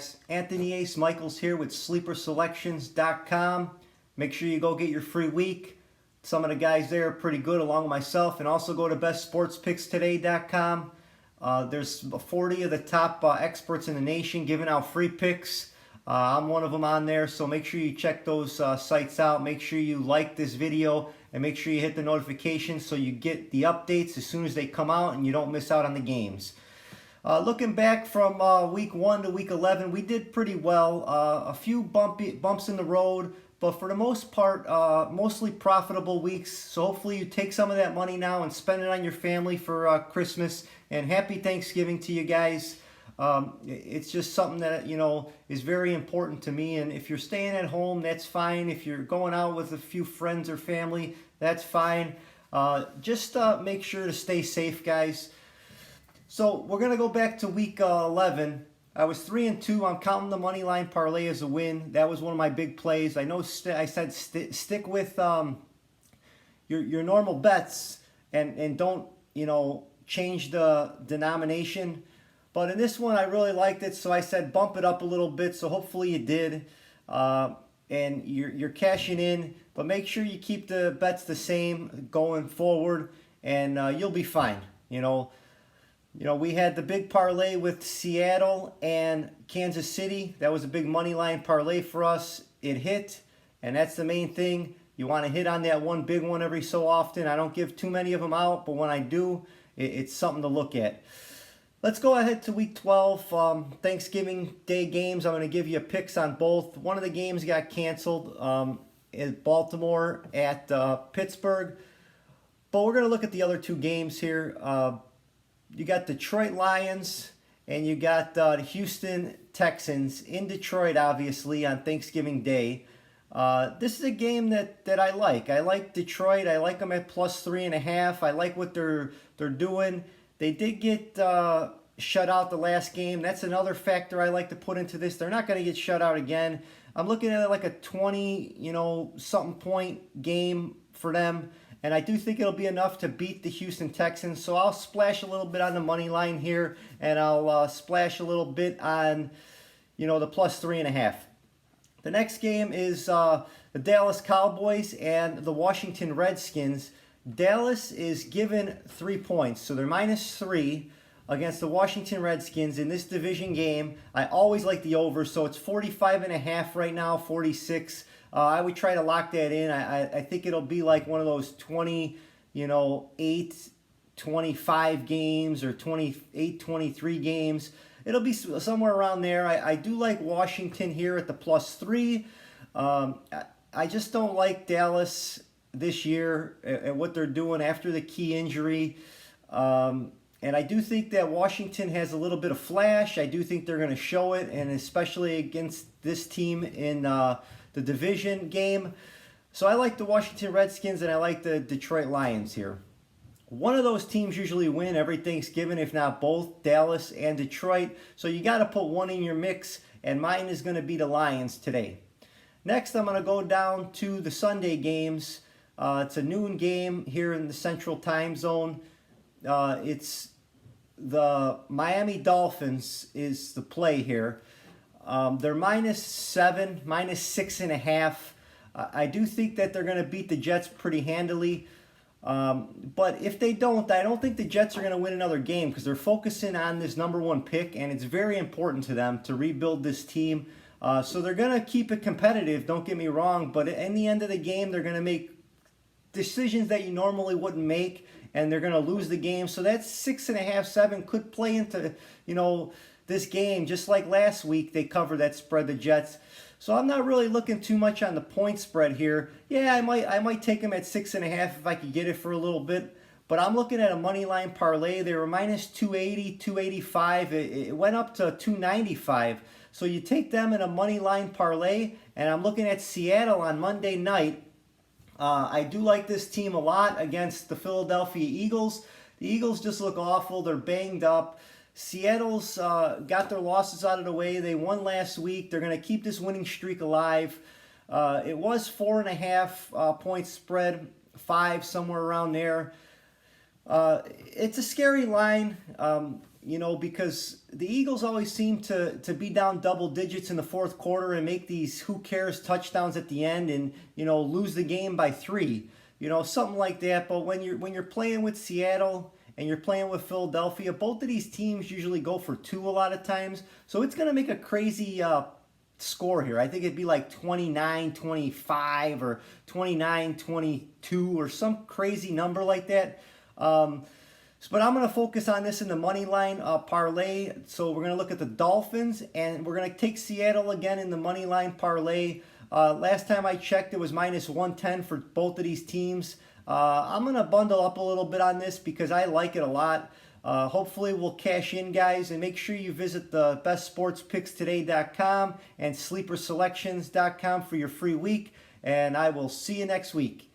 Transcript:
guys? Anthony Ace Michaels here with sleeperselections.com. Make sure you go get your free week. Some of the guys there are pretty good along with myself. And also go to bestsportspickstoday.com. There's 40 of the top experts in the nation giving out free picks. I'm one of them on there, so make sure you check those sites out. Make sure you like this video and make sure you hit the notifications so you get the updates as soon as they come out and you don't miss out on the games. Looking back from week 1 to week 11, we did pretty well. A few bumps in the road, but for the most part, mostly profitable weeks. So hopefully you take some of that money now and spend it on your family for Christmas. And happy Thanksgiving to you guys. It's just something that, you know, is very important to me. And if you're staying at home, that's fine. If you're going out with a few friends or family, that's fine. Just make sure to stay safe, guys. So we're going to go back to week 11. I was 3-2. I'm counting the money line parlay as a win. That was one of my big plays. I know I said stick with your normal bets and don't, you know, change the denomination. But in this one, I really liked it, so I said bump it up a little bit. So hopefully you did, and you're cashing in. But make sure you keep the bets the same going forward, and you'll be fine. You know, we had the big parlay with Seattle and Kansas City. That was a big money line parlay for us. It hit, and that's the main thing. You want to hit on that one big one every so often. I don't give too many of them out, but when I do, it's something to look at. Let's go ahead to week 12, Thanksgiving Day games. I'm going to give you picks on both. One of the games got canceled, is Baltimore at Pittsburgh. But we're going to look at the other two games here. You got Detroit Lions and you got the Houston Texans in Detroit, obviously, on Thanksgiving Day. This is a game that I like. I like Detroit. I like them at +3.5. I like what they're doing. They did get shut out the last game. That's another factor I like to put into this. They're not going to get shut out again. I'm looking at it like a 20, something point game for them. And I do think it'll be enough to beat the Houston Texans. So I'll splash a little bit on the money line here. And I'll splash a little bit on, the +3.5. The next game is the Dallas Cowboys and the Washington Redskins. Dallas is given 3 points, so they're -3 against the Washington Redskins in this division game. I always like the over, so it's 45.5 right now, 46. I would try to lock that in. I think it'll be like one of those 28-25 games or 28-23 games. It'll be somewhere around there. I do like Washington here at the +3. I just don't like Dallas this year and what they're doing after the key injury. And I do think that Washington has a little bit of flash. I do think they're going to show it, and especially against this team in the division game. So I like the Washington Redskins and I like the Detroit Lions here. One of those teams usually win every Thanksgiving, if not both, Dallas and Detroit. So you got to put one in your mix, and mine is going to be the Lions today. Next, I'm going to go down to the Sunday games. It's a noon game here in the Central Time Zone. It's the Miami Dolphins is the play here. They're -7, -6.5. I do think that they're going to beat the Jets pretty handily. But if they don't, I don't think the Jets are going to win another game because they're focusing on this #1 pick, and it's very important to them to rebuild this team. So they're going to keep it competitive, don't get me wrong, but in the end of the game, they're going to make decisions that you normally wouldn't make, and they're going to lose the game. So that 6.5, 7 could play into, this game. Just like last week, they covered that spread, the Jets. So I'm not really looking too much on the point spread here. Yeah, I might take them at 6.5 if I could get it for a little bit. But I'm looking at a money line parlay. They were -280, 285. It went up to 295. So you take them in a money line parlay, and I'm looking at Seattle on Monday night. I do like this team a lot against the Philadelphia Eagles. The Eagles just look awful. They're banged up. Seattle's got their losses out of the way. They won last week. They're going to keep this winning streak alive. It was 4.5 point spread, 5, somewhere around there. It's a scary line. because the Eagles always seem to be down double digits in the fourth quarter and make these who cares touchdowns at the end and, lose the game by 3, something like that. But when you're playing with Seattle and you're playing with Philadelphia, both of these teams usually go for 2 a lot of times. So it's going to make a crazy score here. I think it'd be like 29-25 or 29-22 or some crazy number like that. But I'm going to focus on this in the money line parlay. So we're going to look at the Dolphins, and we're going to take Seattle again in the money line parlay. Last time I checked, it was minus 110 for both of these teams. I'm going to bundle up a little bit on this because I like it a lot. Hopefully we'll cash in, guys, and make sure you visit the bestsportspickstoday.com and sleeperselections.com for your free week, and I will see you next week.